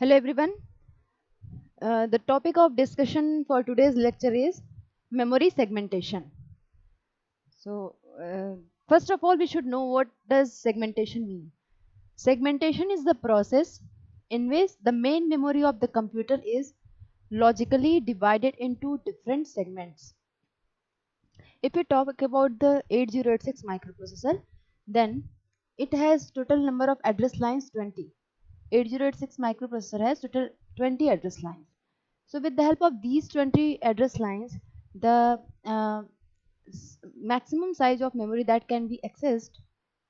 Hello everyone. The topic of discussion for today's lecture is memory segmentation. So, first of all, we should know what does segmentation mean. Segmentation is the process in which the main memory of the computer is logically divided into different segments. If we talk about the 8086 microprocessor, then it has total number of address lines 20. 8086 microprocessor has total 20 address lines. So with the help of these 20 address lines, the maximum size of memory that can be accessed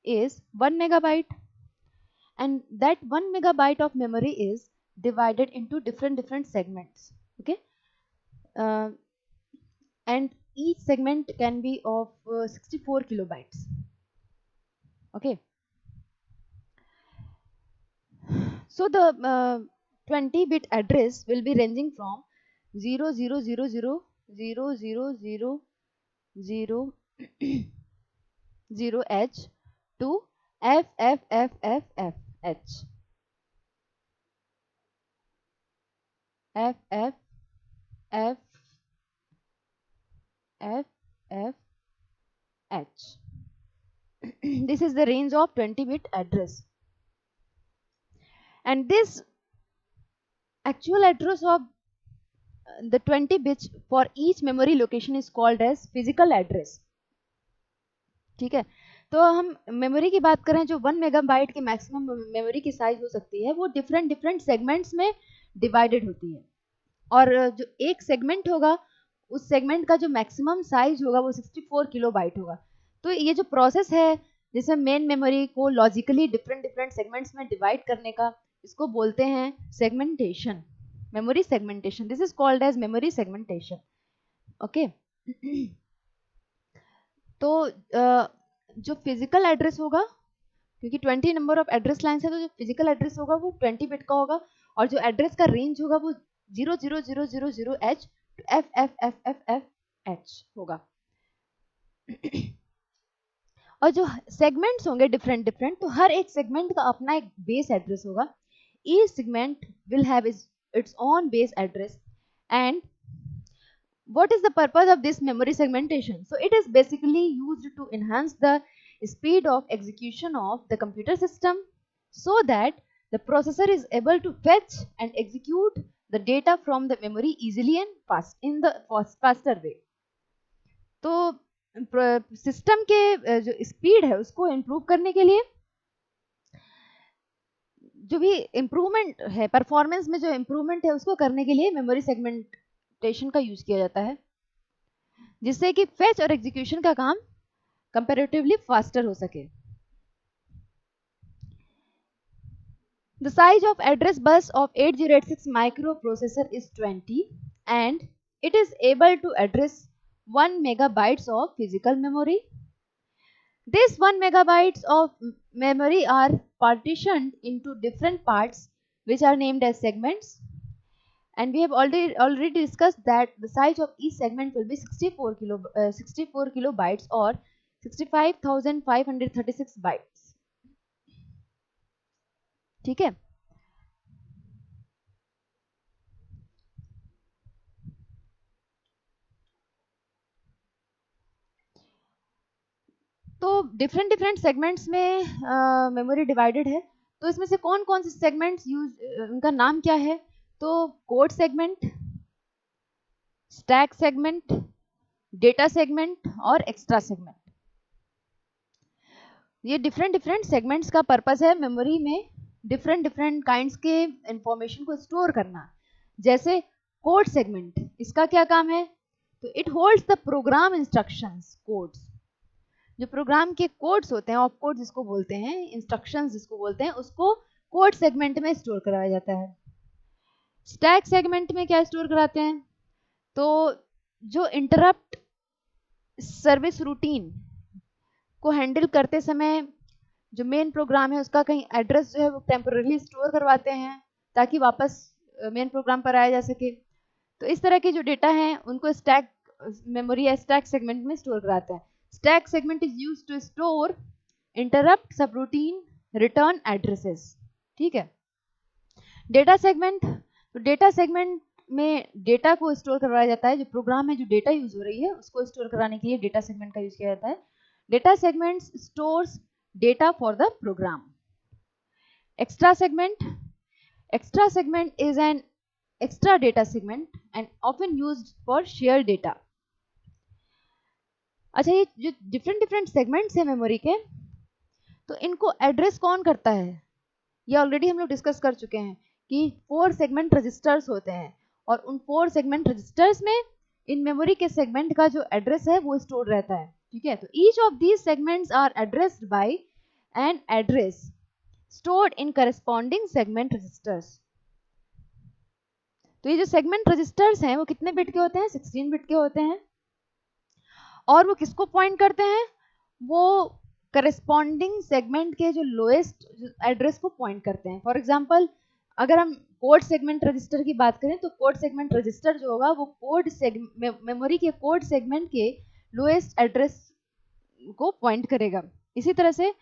is 1 megabyte, and that 1 megabyte of memory is divided into different segments. Okay, uh, and each segment can be of 64 kilobytes. Okay, so the 20-bit address will be ranging from 00000000 0h to FFFFFH. This is the range of 20-bit address, and this actual address of the 20 bits for each memory location is called as physical address. ठीक है, तो हम memory की बात करें, जो 1 megabyte की maximum memory की साइज हो सकती है वो डिफरेंट सेगमेंट्स में डिवाइडेड होती है, और जो एक सेगमेंट होगा उस सेगमेंट का जो मैक्सिमम साइज होगा वो 64 किलोबाइट होगा. तो ये जो प्रोसेस है जिसमें मेन मेमोरी को लॉजिकली डिफरेंट सेगमेंट्स में डिवाइड करने का, इसको बोलते हैं segmentation, memory segmentation. This is called as memory segmentation. Okay, तो जो फिजिकल एड्रेस होगा, क्योंकि 20 नंबर ऑफ एड्रेस लाइन्स है, तो जो फिजिकल एड्रेस होगा वो 20 बिट का होगा, और जो एड्रेस का रेंज होगा वो 00000h to FFFFFH होगा. और जो सेगमेंट्स होंगे डिफरेंट, तो हर एक सेगमेंट का अपना एक बेस एड्रेस होगा. Each segment will have its own base address. And what is the purpose of this memory segmentation? So it is basically used to enhance the speed of execution of the computer system, so that the processor is able to fetch and execute the data from the memory easily and in the faster way. तो system के जो speed है उसको improve करने के लिए, जो भी इम्प्रूवमेंट है परफॉर्मेंस में, जो इम्प्रूवमेंट है उसको करने के लिए मेमोरी सेगमेंटेशन का यूज किया जाता है, जिससे कि फेच और एग्जीक्यूशन का काम कंपैरेटिवली फास्टर हो सके. The size of address bus of 8086 microprocessor is 20, and it is able to address 1 megabytes of physical memory. These 1 megabytes of memory are partitioned into different parts which are named as segments, and we have already discussed that the size of each segment will be 64 kilobytes or 65,536 bytes. ठीक है, तो different segments में memory divided है. तो इसमें से कौन कौन से सेगमेंट्स उनका नाम क्या है? तो code segment, stack segment, data segment और एक्स्ट्रा सेगमेंट. ये डिफरेंट सेगमेंट्स का पर्पस है मेमोरी में डिफरेंट काइंड्स के इंफॉर्मेशन को स्टोर करना. जैसे कोड सेगमेंट, इसका क्या काम है? तो it holds the program instructions, codes, जो प्रोग्राम के कोड्स होते हैं, ऑप कोड जिसको बोलते हैं, इंस्ट्रक्शंस जिसको बोलते हैं, उसको कोड सेगमेंट में स्टोर कराया जाता है. स्टैक सेगमेंट में क्या स्टोर कराते हैं? तो जो इंटरप्ट सर्विस रूटीन को हैंडल करते समय जो मेन प्रोग्राम है उसका कहीं एड्रेस जो है वो टेम्पोरली स्टोर करवाते हैं ताकि वापस मेन प्रोग्राम पर आया जा सके. तो इस तरह के जो डेटा हैं उनको स्टैक मेमोरी या स्टैक सेगमेंट में स्टोर कराते हैं. Stack segment is used to store interrupt, subroutine, return addresses. ठीक है. डेटा सेगमेंट, तो डेटा सेगमेंट में डेटा को स्टोर करवाया जाता है, जो प्रोग्राम में जो डेटा यूज हो रही है उसको स्टोर कराने के लिए डेटा सेगमेंट का यूज किया जाता है. Data segment stores data for the program. Extra segment is an extra data segment and often used for shared data. अच्छा, ये जो डिफरेंट सेगमेंट्स है मेमोरी के, तो इनको एड्रेस कौन करता है, ये ऑलरेडी हम लोग डिस्कस कर चुके हैं कि 4 सेगमेंट रजिस्टर्स होते हैं और उन 4 सेगमेंट रजिस्टर्स में इन मेमोरी के सेगमेंट का जो एड्रेस है वो स्टोर रहता है. ठीक है, तो each of these segments are addressed by an address stored in corresponding segment registers. तो ये जो सेगमेंट रजिस्टर्स हैं वो कितने बिट के होते हैं, 16 बिट के होते हैं. और वो किसको पॉइंट करते हैं, वो करस्पॉन्डिंग सेगमेंट के जो लोएस्ट एड्रेस को पॉइंट करते हैं. फॉर एग्जांपल, अगर हम कोड सेगमेंट रजिस्टर की बात करें तो कोड सेगमेंट रजिस्टर जो होगा वो कोड मेमोरी के कोड सेगमेंट के लोएस्ट एड्रेस को पॉइंट करेगा. इसी तरह से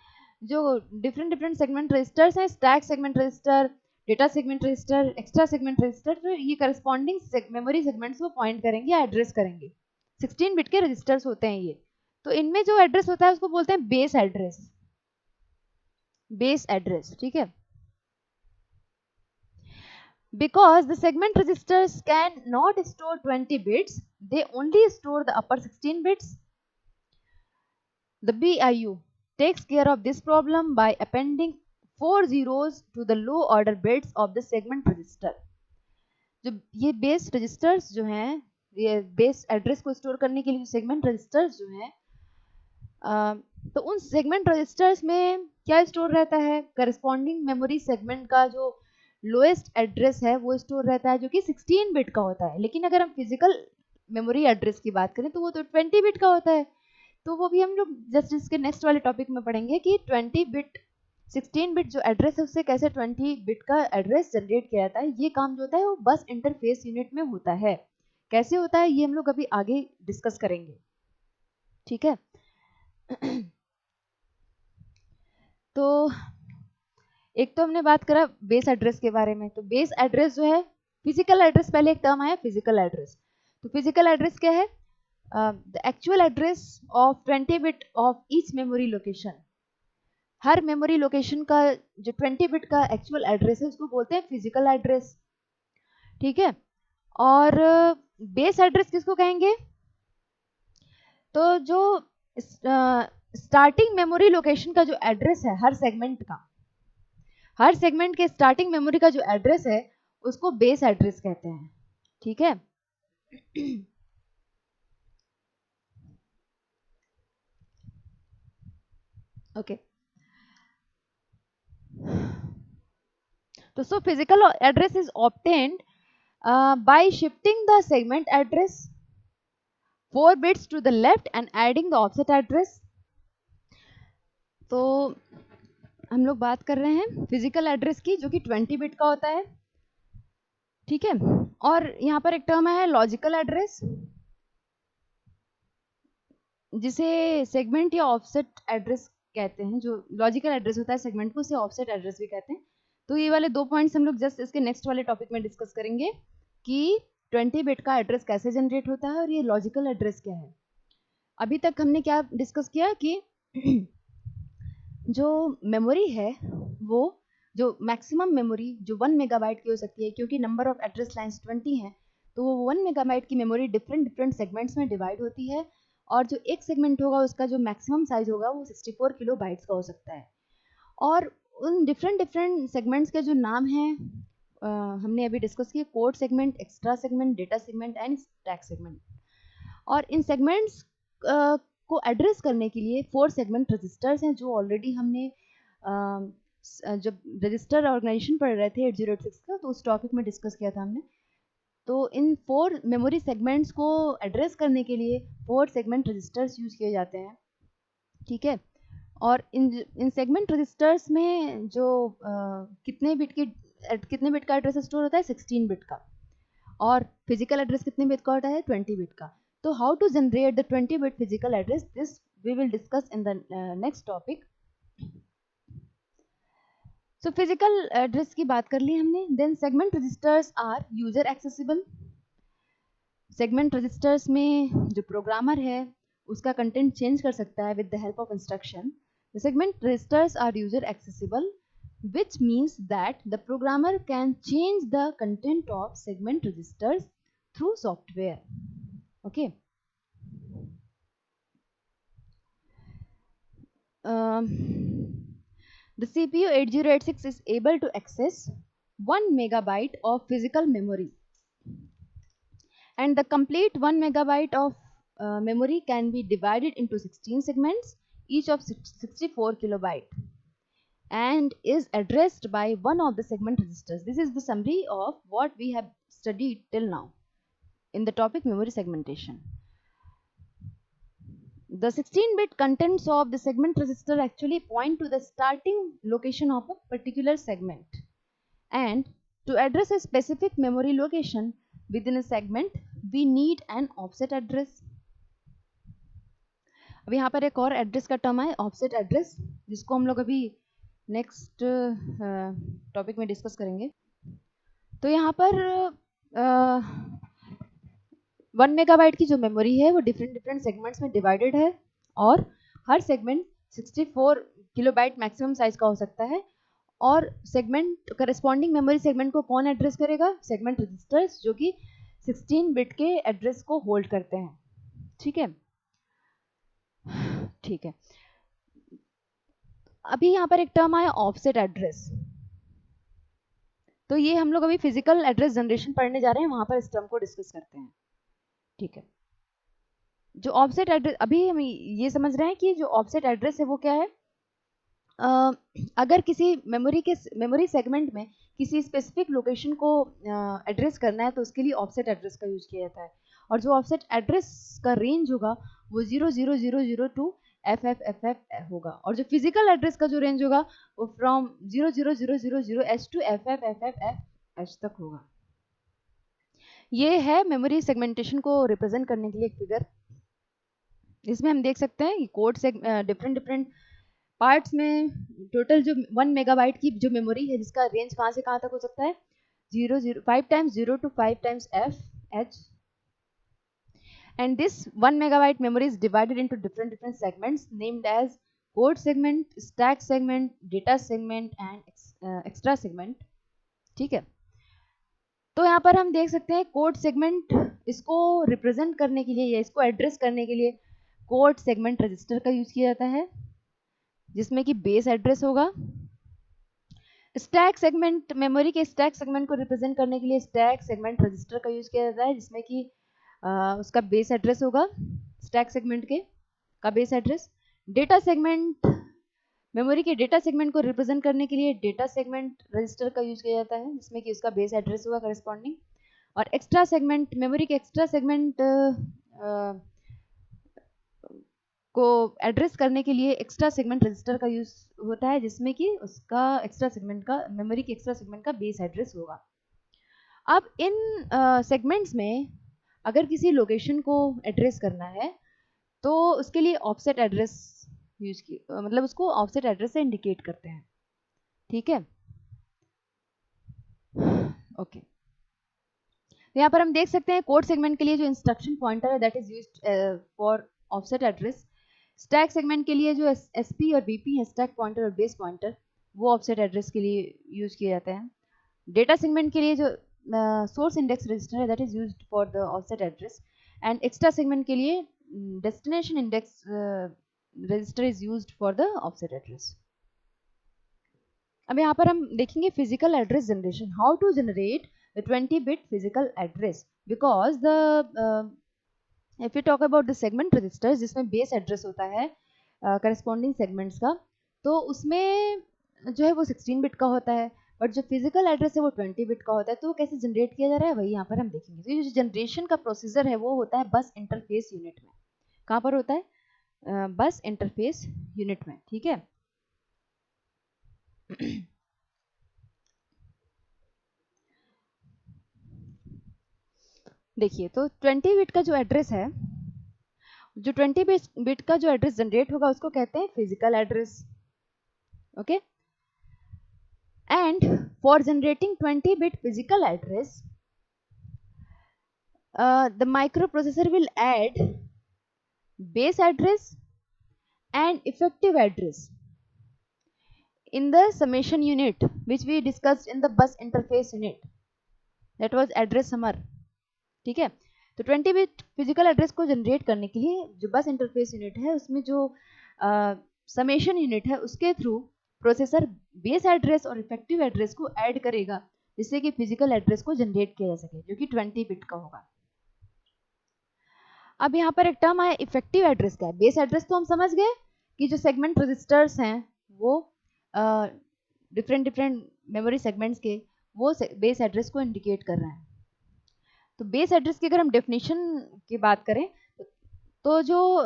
जो डिफरेंट सेगमेंट रजिस्टर्स हैं, stack segment register, data segment register, extra segment register, तो ये करस्पॉन्डिंग मेमोरी सेगमेंट्स को पॉइंट करेंगे या एड्रेस करेंगे. 16 बिट के रजिस्टर्स होते हैं ये. तो इनमें जो एड्रेस होता है उसको बोलते हैं बेस एड्रेस. बेस एड्रेस, ठीक है. Because the segment registers can not store 20 bits, they only store the upper 16 bits. The BIU takes care of this problem by appending 4 zeros to the low order bits of the segment register. जो ये base registers जो हैं, ये base address को store करने के लिए जो सेगमेंट रजिस्टर्स जो हैं, तो उन सेगमेंट रजिस्टर्स में क्या स्टोर रहता है, करस्पॉन्डिंग मेमोरी सेगमेंट का जो लोएस्ट एड्रेस है वो स्टोर रहता है, जो कि 16 बिट का होता है. लेकिन अगर हम फिजिकल मेमोरी एड्रेस की बात करें तो वो तो 20 बिट का होता है. तो वो भी हम लोग जस्ट इसके नेक्स्ट वाले टॉपिक में पढ़ेंगे कि 20 बिट 16 बिट जो एड्रेस है उससे कैसे 20 बिट का एड्रेस जनरेट किया जाता है. ये काम जो होता है वो बस इंटरफेस यूनिट में होता है. कैसे होता है ये हम लोग अभी आगे डिस्कस करेंगे. ठीक है. तो एक तो हमने बात करा बेस एड्रेस के बारे में. तो बेस एड्रेस जो है, फिजिकल एड्रेस, पहले एक टर्म आया फिजिकल एड्रेस. तो फिजिकल एड्रेस क्या है, the actual address of 20 bit of each memory location. Her memory location का जो 20 बिट का एक्चुअल एड्रेस है उसको बोलते हैं फिजिकल एड्रेस. ठीक है. और बेस एड्रेस किसको कहेंगे, तो जो स्टार्टिंग मेमोरी लोकेशन का जो एड्रेस है हर सेगमेंट का, हर सेगमेंट के स्टार्टिंग मेमोरी का जो एड्रेस है उसको बेस एड्रेस कहते हैं. ठीक है. ओके. तो सो physical address is obtained by shifting the segment address 4 bits to the left and adding the offset address. तो हम लोग बात कर रहे हैं फिजिकल एड्रेस की जो कि 20 बिट का होता है. ठीक है. और यहाँ पर एक टर्म है लॉजिकल एड्रेस, जिसे सेगमेंट या ऑफसेट एड्रेस कहते हैं. जो लॉजिकल एड्रेस होता है सेगमेंट को, उसे ऑफसेट एड्रेस भी कहते हैं. तो ये वाले 2 पॉइंट्स हम लोग जस्ट इसके नेक्स्ट वाले टॉपिक में डिस्कस करेंगे कि 20 बिट का एड्रेस कैसे जनरेट होता है और ये लॉजिकल एड्रेस क्या है. अभी तक हमने क्या डिस्कस किया कि जो मेमोरी है वो जो मैक्सिमम मेमोरी जो 1 मेगाबाइट की हो सकती है, क्योंकि नंबर ऑफ एड्रेस लाइंस 20 हैं, तो वो 1 मेगाबाइट की मेमोरी डिफरेंट सेगमेंट्स में डिवाइड होती है. और जो एक सेगमेंट होगा उसका जो मैक्सिमम साइज होगा वो 64 किलो बाइट्स का हो सकता है. और उन डिफरेंट सेगमेंट्स के जो नाम हैं हमने अभी डिस्कस किए, code segment, extra segment, data segment and stack segment. और इन सेगमेंट्स को एड्रेस करने के लिए 4 सेगमेंट रजिस्टर्स हैं जो ऑलरेडी हमने जब रजिस्टर ऑर्गेनाइजेशन पढ़ रहे थे 8086 का, तो उस टॉपिक में डिस्कस किया था हमने. तो इन 4 मेमोरी सेगमेंट्स को एड्रेस करने के लिए 4 सेगमेंट रजिस्टर्स यूज किए जाते हैं. ठीक है. और इन सेगमेंट रजिस्टर्स में जो कितने बिट का एड्रेस स्टोर होता है, 16 बिट का. और फिजिकल एड्रेस कितने बिट का होता है, 20 बिट का. तो how to generate the 20 bit physical address, this we will discuss in the next topic. So physical address की बात कर ली हमने. Then segment registers are user accessible. Segment registers में जो प्रोग्रामर है उसका कंटेंट चेंज कर सकता है with the help of instruction. The segment registers are user accessible, which means that the programmer can change the content of segment registers through software. Okay. The CPU 8086 is able to access 1 megabyte of physical memory, and the complete 1 megabyte of memory can be divided into 16 segments, each of 64 kilobyte, and is addressed by one of the segment registers. This is the summary of what we have studied till now in the topic memory segmentation. The 16-bit contents of the segment register actually point to the starting location of a particular segment, and to address a specific memory location within a segment we need an offset address. अब यहाँ पर एक और address का term है offset address, जिसको हम लोग अभी नेक्स्ट टॉपिक में डिस्कस करेंगे. तो यहाँ पर 1 मेगाबाइट की जो मेमोरी है वो डिफरेंट सेगमेंट्स में डिवाइडेड है, और हर सेगमेंट 64 किलोबाइट मैक्सिमम साइज का हो सकता है. और सेगमेंट करस्पॉन्डिंग मेमोरी सेगमेंट को कौन एड्रेस करेगा? सेगमेंट रजिस्टर्स, जो कि 16 बिट के एड्रेस को होल्ड करते हैं. ठीक है, ठीक है. अभी यहाँ पर एक टर्म आया ऑफसेट एड्रेस. तो ये हम लोग अभी फिजिकल एड्रेस जनरेशन पढ़ने जा रहे हैं, वहां पर इस टर्म को डिस्कस करते हैं. ठीक है. जो ऑफसेट एड्रेस, अभी हम ये समझ रहे हैं कि जो ऑफसेट एड्रेस है वो क्या है. अगर किसी मेमोरी सेगमेंट में किसी स्पेसिफिक लोकेशन को एड्रेस करना है तो उसके लिए ऑफसेट एड्रेस का यूज किया जाता है. और जो ऑफसेट एड्रेस का रेंज होगा वो 00000 टू FFFF होगा, और जो फिजिकल एड्रेस का जो रेंज होगा वो फ्रॉम 00000H टू FFFFH तक होगा. ये है मेमोरी सेगमेंटेशन को रिप्रेजेंट करने के लिए एक फिगर. इसमें हम देख सकते हैं कि कोड से डिफरेंट पार्ट्स में टोटल जो 1 मेगाबाइट की जो मेमोरी है, जिसका रेंज कहाँ से कहाँ तक हो सकता है, 5 times 0 to 5 times FH. And this 1 megabyte memory is divided into different segments named as code segment, stack segment, data segment and extra segment. ठीक है. तो यहाँ पर हम देख सकते हैं कोड सेगमेंट, इसको रिप्रेजेंट करने के लिए या इसको एड्रेस करने के लिए कोड सेगमेंट रजिस्टर का यूज किया जाता है, जिसमें कि बेस एड्रेस होगा. स्टैक सेगमेंट, मेमोरी के स्टैक सेगमेंट को रिप्रेजेंट करने के लिए स्टैक सेगमेंट रजिस्टर का यूज किया जाता है, जिसमें कि उसका बेस एड्रेस होगा स्टैक सेगमेंट के का base address. Data segment, memory के डेटा सेगमेंट को रिप्रेजेंट करने के लिए डेटा सेगमेंट रजिस्टर का यूज किया जाता है, जिसमें कि उसका बेस एड्रेस होगा करस्पॉन्डिंग. और एक्स्ट्रा सेगमेंट, मेमोरी के एक्स्ट्रा सेगमेंट को एड्रेस करने के लिए एक्स्ट्रा सेगमेंट रजिस्टर का यूज होता है, जिसमें कि उसका एक्स्ट्रा सेगमेंट का, मेमोरी के एक्स्ट्रा सेगमेंट का बेस एड्रेस होगा. अब इन सेगमेंट्स में अगर किसी लोकेशन को एड्रेस करना है तो उसके लिए ऑफसेट एड्रेस यूज की, मतलब उसको ऑफसेट एड्रेस से इंडिकेट करते हैं. ठीक है, ओके. यहाँ पर हम देख सकते हैं कोड सेगमेंट के लिए जो इंस्ट्रक्शन पॉइंटर है that is used for offset address. Stack segment के लिए जो SP और BP है, स्टैक पॉइंटर और बेस पॉइंटर, वो ऑफसेट एड्रेस के लिए यूज किए जाते हैं. डेटा सेगमेंट के लिए जो सोर्स इंडेक्स रजिस्टर है that is used for the offset address. And extra segment के लिए destination index register is used for the offset address. अब यहाँ पर हम देखेंगे physical address generation, how to generate the 20-bit physical address, because the if you talk about the segment registers जिसमें base address होता है corresponding segments का, तो उसमें जो है वो 16 बिट का होता है, बट जो फिजिकल एड्रेस है वो 20 बिट का होता है. तो कैसे जनरेट किया जा रहा है वही यहाँ पर हम देखेंगे. तो ये जो जनरेशन का प्रोसीजर है वो होता है बस इंटरफेस यूनिट में. कहाँ पर होता है? बस इंटरफेस यूनिट में. ठीक है. देखिए, तो 20 बिट का जो एड्रेस है, जो 20 बिट का जो एड्रेस जनरेट होगा उसको कहते हैं physical address. Okay. And for generating 20-bit physical address, the microprocessor will add base address and effective address in the summation unit, which we discussed in the bus interface unit, that was address summer. ठीक है, तो 20 bit physical address को generate करने के लिए जो बस interface unit है उसमें जो समेशन यूनिट है उसके थ्रू प्रोसेसर बेस एड्रेस और इफेक्टिव एड्रेस को ऐड करेगा, जिससे कि फिजिकल एड्रेस को जनरेट किया जा सके, जो कि 20 बिट का होगा। अब यहाँ पर एक टर्म आया इफेक्टिव एड्रेस का। बेस एड्रेस तो हम समझ गए कि जो सेगमेंट रजिस्टर्स हैं वो डिफरेंट मेमोरी सेगमेंट्स के वो बेस एड्रेस को इंडिकेट कर रहे हैं। तो बेस एड्रेस की अगर हम डेफिनेशन की बात करें तो जो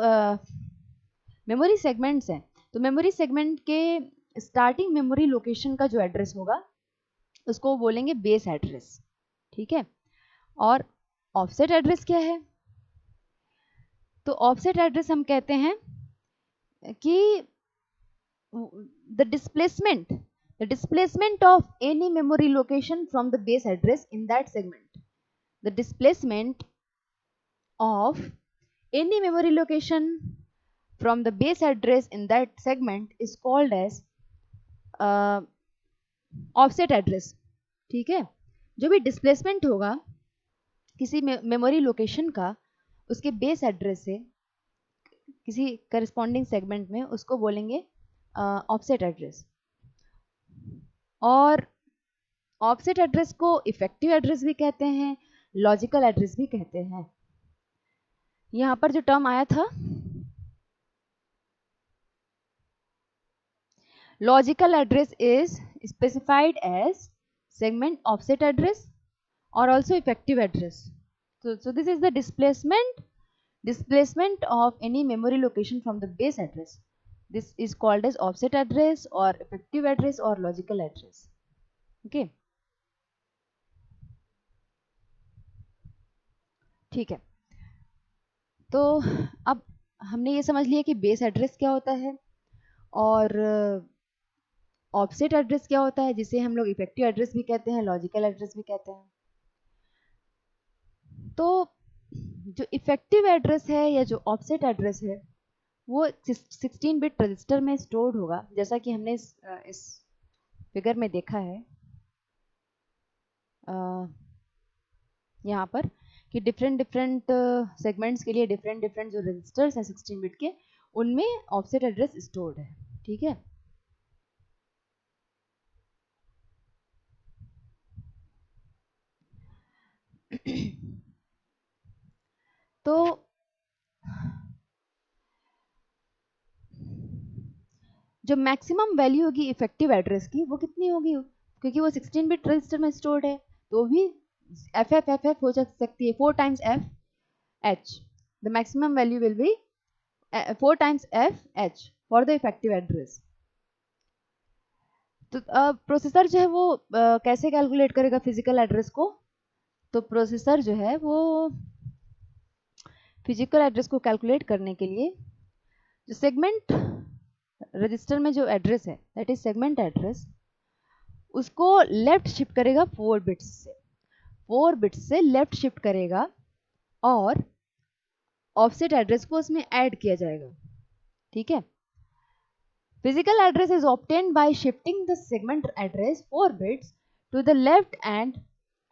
मेमोरी सेगमेंट्स हैं, तो मेमोरी सेगमेंट के स्टार्टिंग मेमोरी लोकेशन का जो एड्रेस होगा उसको बोलेंगे बेस एड्रेस। ठीक है, और ऑफसेट एड्रेस क्या है? तो ऑफसेट एड्रेस हम कहते हैं कि the displacement of any memory location from the base address in that segment. The displacement of any memory location from the base address in that segment is called as offset address. ठीक है, जो भी displacement होगा किसी memory location का उसके base address से किसी करस्पॉन्डिंग सेगमेंट में, उसको बोलेंगे ऑफसेट एड्रेस। और ऑफसेट एड्रेस को इफेक्टिव एड्रेस भी कहते हैं, लॉजिकल एड्रेस भी कहते हैं। यहाँ पर जो टर्म आया था logical address is specified as segment offset address और also effective address. So this is the displacement of any memory location from the base address. This is called as offset address or effective address or logical address. Okay, ठीक है। तो अब हमने ये समझ लिया कि बेस एड्रेस क्या होता है और ऑफसेट एड्रेस क्या होता है, जिसे हम लोग इफेक्टिव एड्रेस भी कहते हैं, लॉजिकल एड्रेस भी कहते हैं। तो जो इफेक्टिव एड्रेस है या जो ऑफसेट एड्रेस है वो 16 बिट रजिस्टर में स्टोर्ड होगा, जैसा कि हमने इस फिगर में देखा है यहाँ पर कि डिफरेंट सेगमेंट्स के लिए डिफरेंट जो रजिस्टर्स हैं 16 बिट के, उनमें ऑफसेट एड्रेस स्टोर्ड है। ठीक है, तो जो मैक्सिमम वैल्यू होगी इफेक्टिव एड्रेस की वो कितनी होगी, क्योंकि वो 16 बिट रजिस्टर में स्टोर्ड है, तो भी FF हो सकती है 4 times FH. The maximum value will be 4 times FH for the effective address. तो प्रोसेसर जो है वो कैसे कैलकुलेट करेगा फिजिकल एड्रेस को? तो प्रोसेसर जो है वो फिजिकल एड्रेस को कैलकुलेट करने के लिए जो सेगमेंट रजिस्टर में जो एड्रेस है दैट इज सेगमेंट एड्रेस, उसको लेफ्ट शिफ्ट करेगा 4 बिट्स से लेफ्ट शिफ्ट करेगा और ऑफसेट एड्रेस को उसमें ऐड किया जाएगा। ठीक है, physical address is obtained by shifting the segment address 4 bits to the left and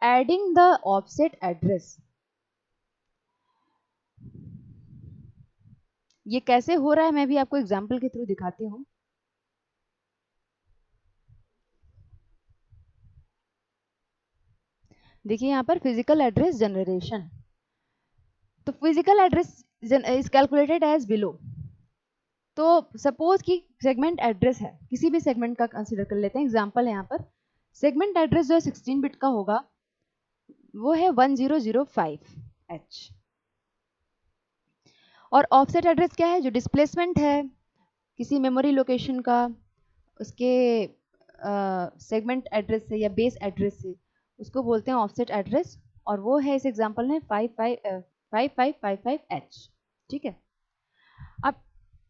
adding the offset address. ये कैसे हो रहा है मैं भी आपको एग्जांपल के थ्रू दिखाती हूँ। देखिए यहाँ पर फिजिकल एड्रेस जनरेशन, तो physical address is calculated as below. तो सपोज कि सेगमेंट एड्रेस है, किसी भी सेगमेंट का कंसीडर कर लेते हैं, एग्जांपल है यहाँ पर सेगमेंट एड्रेस जो 16 बिट का होगा वो है 1005H। और ऑफसेट एड्रेस क्या है? जो डिस्प्लेसमेंट है किसी मेमोरी लोकेशन का उसके सेगमेंट एड्रेस से या बेस एड्रेस से, उसको बोलते हैं ऑफसेट एड्रेस, और वो है इस एग्जांपल में 5555H। ठीक है, अब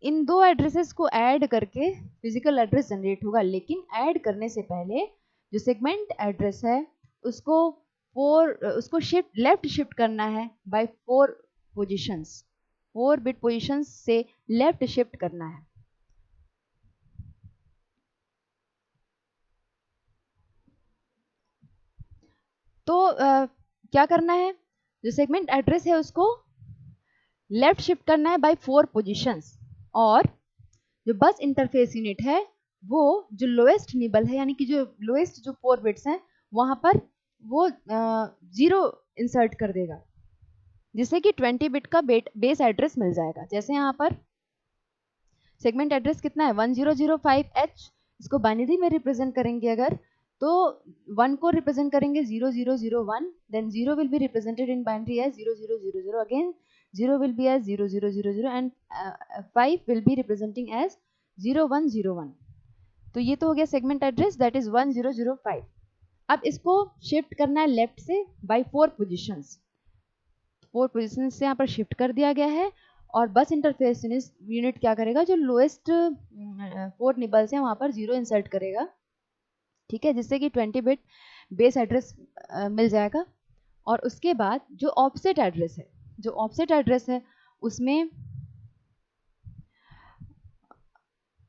इन दो एड्रेसेस को ऐड करके फिजिकल एड्रेस जनरेट होगा, लेकिन ऐड करने से पहले जो सेगमेंट एड्रेस है उसको शिफ्ट लेफ्ट शिफ्ट करना है बाय 4 पोजीशंस, 4 बिट पोजीशंस से लेफ्ट शिफ्ट करना है। तो क्या करना है, जो सेगमेंट एड्रेस है उसको लेफ्ट शिफ्ट करना है बाय 4 पोजीशंस, और जो बस इंटरफेस यूनिट है वो जो लोएस्ट निबल है, यानी कि जो लोएस्ट जो 4 बिट्स हैं वहां पर वो 0 इंसर्ट कर देगा, जिससे कि 20 बिट का बेस एड्रेस मिल जाएगा। जैसे यहाँ पर सेगमेंट एड्रेस कितना है 1005H, इसको बाइनरी में रिप्रेजेंट करेंगे अगर, तो 1 को रिप्रेजेंट करेंगे 0001, then 0 will be represented in binary as 0000, again 0 will be as 0000 and 5 will be representing as 0101। तो ये तो हो गया सेगमेंट एड्रेस, दैट इज 1005। अब इसको शिफ्ट करना है लेफ्ट से बाय 4 पोजीशंस, 4 पोजीशंस से यहाँ पर शिफ्ट कर दिया गया है, और बस इंटरफेस यूनिट क्या करेगा, जो लोएस्ट 4 निबल्स हैं वहां पर 0 इंसर्ट करेगा, ठीक है, जिससे कि 20 बिट बेस एड्रेस मिल जाएगा। और उसके बाद जो ऑफसेट एड्रेस है, जो ऑफसेट एड्रेस है उसमें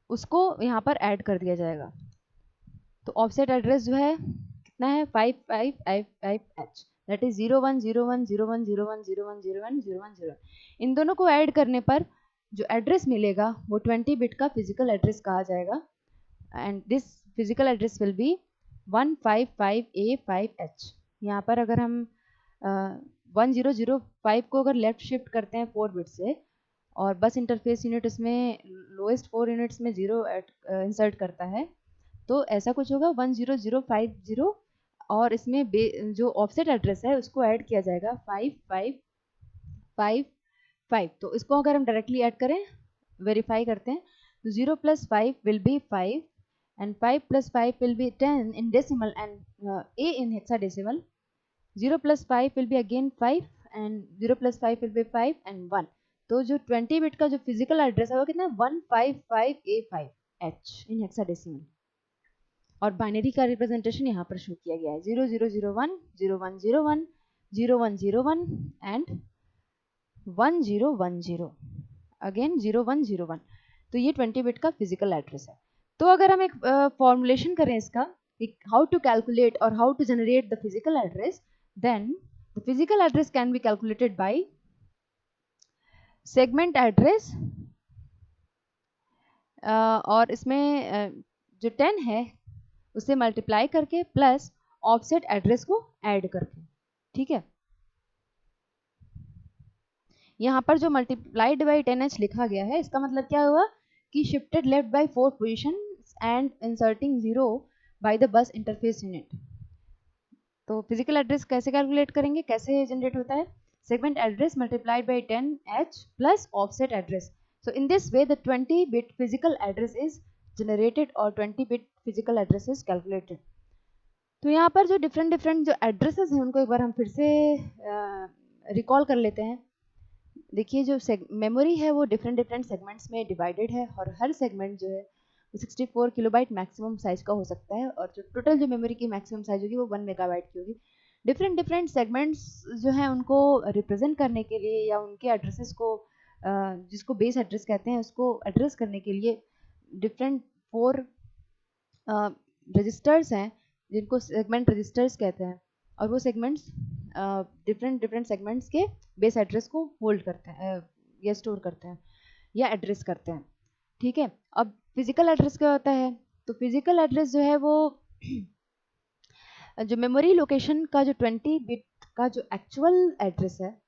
उसको यहाँ पर ऐड कर दिया जाएगा। तो ऑफसेट एड्रेस जो है कितना है 5555H, दैट इज 01010101010101। इन दोनों को ऐड करने पर जो एड्रेस मिलेगा वो 20 बिट का फिजिकल एड्रेस कहा जाएगा, and this physical address will be 155A5H। यहाँ पर अगर हम 1005 को अगर लेफ्ट शिफ्ट करते हैं 4 बिट से, और बस इंटरफेस यूनिट उसमें लोएस्ट 4 यूनिट्स में 0 इंसर्ट करता है, तो ऐसा कुछ होगा 10050, और इसमें जो ऑफसेट एड्रेस है उसको ऐड किया जाएगा 5555। तो इसको अगर हम डायरेक्टली ऐड करें, वेरीफाई करते हैं, तो 0 + 5 will be 5, and 5 + 5 will be 10 in decimal and A in hexadecimal. 0 + 5 will be again 5, and 0 + 5 will be 5 and 1। तो जो 20 बिट का जो फिजिकल एड्रेस है वो कितना 155A5H इन हेक्साडेसिमल, और बाइनरी का रिप्रेजेंटेशन यहाँ पर शो किया गया है 0001 0101 0101 एंड 1010, अगेन 0101। तो ये 20 बिट का फिजिकल एड्रेस है। तो अगर हम एक फॉर्मुलेशन करें इसका, हाउ टू कैलकुलेट और how to generate the physical address, then the physical address can be calculated by segment address, और इसमें जो 10 है उसे मल्टीप्लाई करके प्लस ऑफसेट एड्रेस को ऐड करके, ठीक है। यहाँ पर जो मल्टीप्लाइड बाई 10H लिखा गया है, इसका मतलब क्या हुआ कि shifted left by 4 position and inserting 0 by the bus interface unit. तो फिजिकल एड्रेस कैसे कैलकुलेट करेंगे, कैसे जनरेट होता है, segment address multiplied by 10H plus offset address. So in this way the 20 bit physical address is generated और 20 bit physical address is calculated. तो यहाँ पर जो डिफरेंट जो एड्रेसेस हैं उनको एक बार हम फिर से रिकॉल कर लेते हैं। देखिए जो मेमोरी है वो डिफरेंट सेगमेंट्स में डिवाइडेड है, और हर सेगमेंट जो है वो 64 किलोबाइट मैक्सिमम साइज का हो सकता है, और जो टोटल जो मेमोरी की मैक्सिमम साइज होगी वो 1 मेगाबाइट की होगी। डिफरेंट सेगमेंट्स जो हैं उनको रिप्रेजेंट करने के लिए, या उनके एड्रेसेस को जिसको बेस एड्रेस कहते हैं उसको एड्रेस करने के लिए डिफरेंट 4 रजिस्टर्स हैं जिनको सेगमेंट रजिस्टर्स कहते हैं, और वो सेगमेंट्स डिफरेंट सेगमेंट्स के बेस एड्रेस को होल्ड करते हैं या स्टोर करते हैं या एड्रेस करते हैं, ठीक है। अब फिजिकल एड्रेस क्या होता है, तो फिजिकल एड्रेस जो है वो जो मेमोरी लोकेशन का जो 20 बिट का जो एक्चुअल एड्रेस है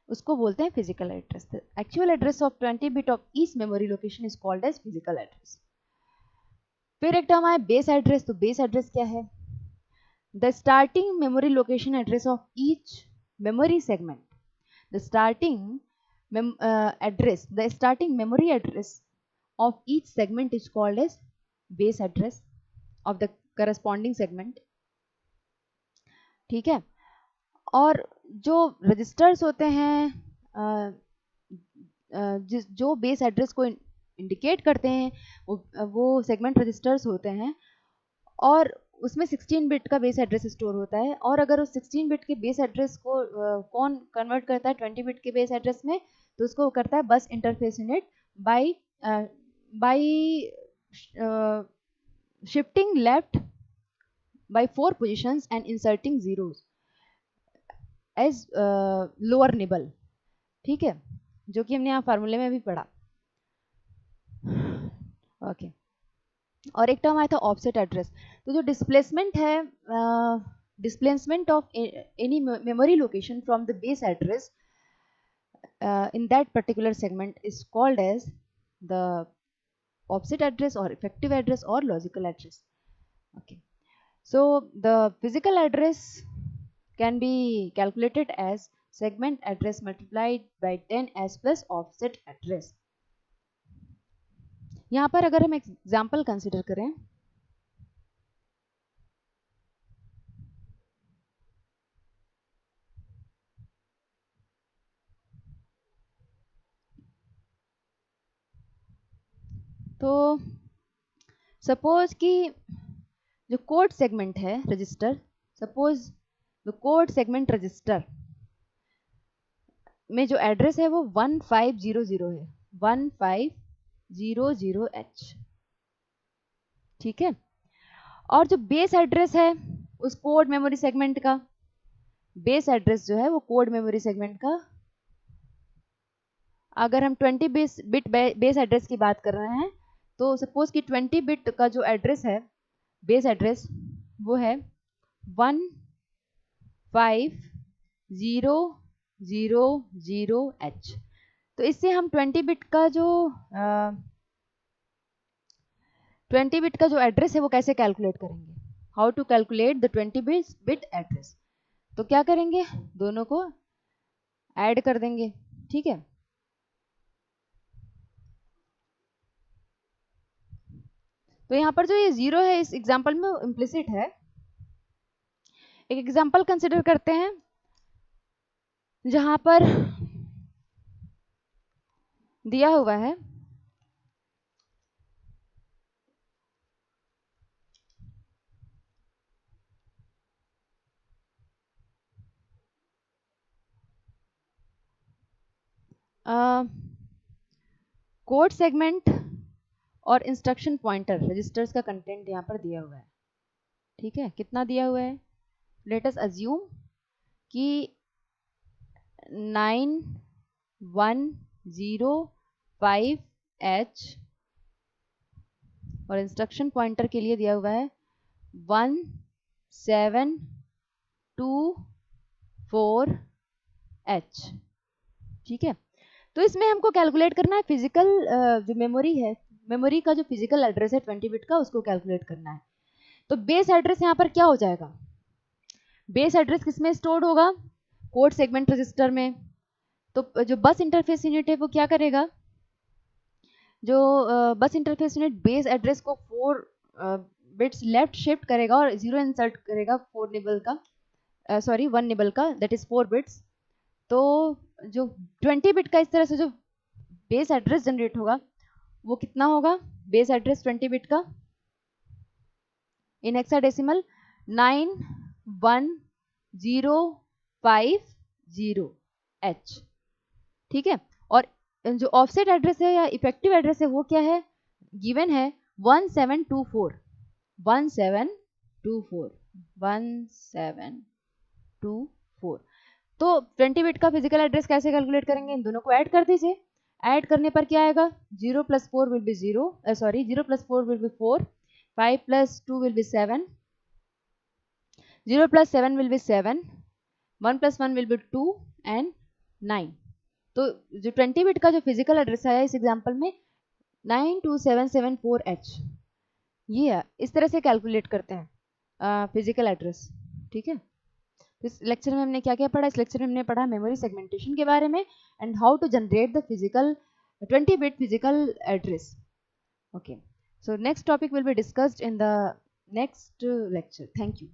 उसको बोलते हैं physical address. The actual address of 20 bit of each memory location is called as physical address. फिर एक टर्म है बेस एड्रेस। तो बेस एड्रेस क्या है, the starting memory location address of each memory segment, the starting memory address of each segment is called as base address of the corresponding segment, ठीक है। और जो रजिस्टर्स होते हैं जो बेस एड्रेस को इंडिकेट करते हैं वो सेगमेंट रजिस्टर्स होते हैं, और उसमें 16 बिट का बेस एड्रेस स्टोर होता है, और अगर उस 16 बिट के बेस एड्रेस को कौन कन्वर्ट करता है 20 बिट के बेस एड्रेस में, तो उसको करता है बस interface unit bye shifting left by 4 positions and inserting zeros as lower nibble, ठीक है, जो कि हमने यहाँ फार्मूले में भी पढ़ा। ओके और एक टर्म आया था ऑफसेट एड्रेस। तो जो डिस्प्लेसमेंट है, displacement of any memory location from the base address in that particular segment is called as the offset address or effective address or logical address. Okay, so the physical address can be calculated as segment address multiplied by 10 as plus offset address. यहाँ पर अगर हम example consider करें, तो suppose कि जो code segment है register, suppose the code segment register में जो एड्रेस है वो 1500 है, 1500H, ठीक है। और जो बेस एड्रेस है उस कोड मेमोरी सेगमेंट का, बेस एड्रेस जो है वो कोड मेमोरी सेगमेंट का, अगर हम 20 बिट बेस एड्रेस की बात कर रहे हैं, तो सपोज कि 20 बिट का जो एड्रेस है बेस एड्रेस वो है 1500H। तो इससे हम 20 बिट का जो 20 बिट का जो एड्रेस है वो कैसे कैलकुलेट करेंगे, how to calculate the 20 bit address. तो क्या करेंगे, दोनों को ऐड कर देंगे, ठीक है। तो यहाँ पर जो ये 0 है इस एग्जाम्पल में इम्प्लिसिट है। एक एग्जाम्पल कंसिडर करते हैं जहां पर दिया हुआ है कोड सेगमेंट और इंस्ट्रक्शन पॉइंटर रजिस्टर्स का कंटेंट यहाँ पर दिया हुआ है, ठीक है। कितना दिया हुआ है, लेट अस अज्यूम कि 9105H और इंस्ट्रक्शन पॉइंटर के लिए दिया हुआ है 1724H, ठीक है। तो इसमें हमको कैलकुलेट करना है फिजिकल जो मेमोरी है, मेमोरी का जो फिजिकल एड्रेस है 20 बिट का, उसको कैलकुलेट करना है। तो बेस एड्रेस यहाँ पर क्या हो जाएगा, बेस एड्रेस किसमें स्टोर्ड होगा, कोड सेगमेंट रजिस्टर में। तो जो बस इंटरफेस यूनिट है वो क्या करेगा, जो बस इंटरफेस यूनिट बेस एड्रेस को 4 बिट्स लेफ्ट शिफ्ट करेगा और 0 इंसर्ट करेगा 4 निबल का, सॉरी 1 निबल का, दैट इज 4 बिट्स। तो जो 20 बिट का इस तरह से जो बेस एड्रेस जनरेट होगा वो कितना होगा, बेस एड्रेस 20 बिट का इन हेक्साडेसिमल 91050H, ठीक है। और जो ऑफसेट एड्रेस है या इफेक्टिव एड्रेस है वो क्या है, गिवन है 1724 1724। तो 20 बिट का फिजिकल एड्रेस कैसे कैलकुलेट करेंगे, इन दोनों को ऐड कर दीजिए। ऐड करने पर क्या आएगा, 0 + 4 will be 0, sorry 0 + 4 will be 4, 5 + 2 will be 7, 0 + 7 will be 7, 1 + 1 will be 2 and 9। तो जो 20 बिट का जो फिजिकल एड्रेस आया इस एग्जांपल में 92774H, ये इस तरह से कैलकुलेट करते हैं फिजिकल एड्रेस, ठीक है। इस लेक्चर में हमने क्या क्या पढ़ा, इस लेक्चर में हमने पढ़ा मेमोरी सेगमेंटेशन के बारे में and how to generate the physical 20 bit physical address. Okay, so next topic will be discussed in the next lecture. Thank you.